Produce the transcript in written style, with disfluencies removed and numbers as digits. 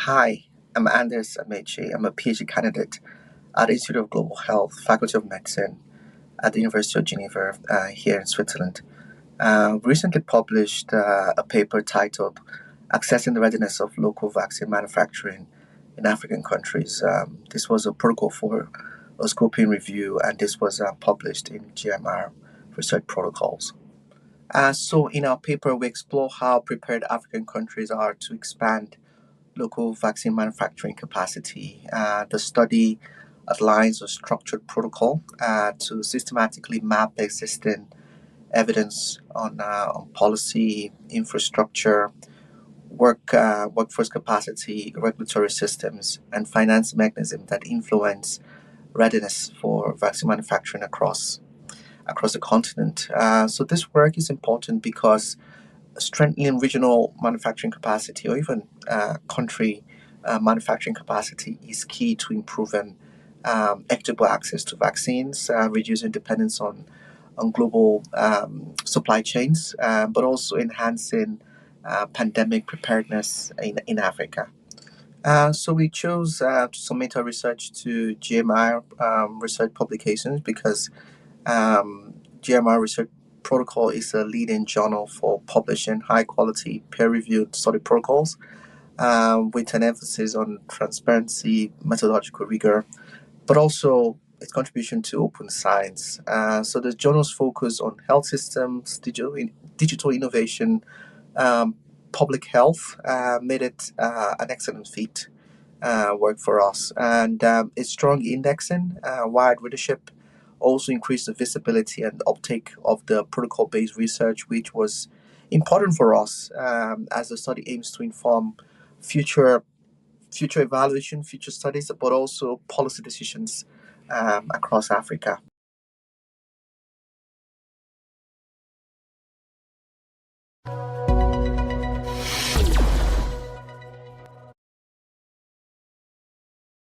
Hi, I'm Anderson Amaechi. I'm a PhD candidate at the Institute of Global Health, Faculty of Medicine at the University of Geneva here in Switzerland. Recently published a paper titled Assessing the Readiness of Local Vaccine Manufacturing in African Countries. This was a protocol for a scoping review, and this was published in JMIR Research Protocols. So, in our paper, we explore how prepared African countries are to expand local vaccine manufacturing capacity. The study outlines a structured protocol to systematically map existing evidence on policy, infrastructure, workforce capacity, regulatory systems, and finance mechanisms that influence readiness for vaccine manufacturing across the continent. So this work is important because strengthening regional manufacturing capacity or even country manufacturing capacity is key to improving equitable access to vaccines, reducing dependence on global supply chains, but also enhancing pandemic preparedness in Africa. So we chose to submit our research to JMIR research publications because GMR Research Protocol is a leading journal for publishing high quality, peer reviewed study protocols with an emphasis on transparency, methodological rigor, but also its contribution to open science. So the journal's focus on health systems, digital innovation, um, public health made it an excellent fit work for us. And its strong indexing, wide readership, also increased the visibility and uptake of the protocol based research, which was important for us as the study aims to inform future future evaluation, future studies, but also policy decisions across Africa.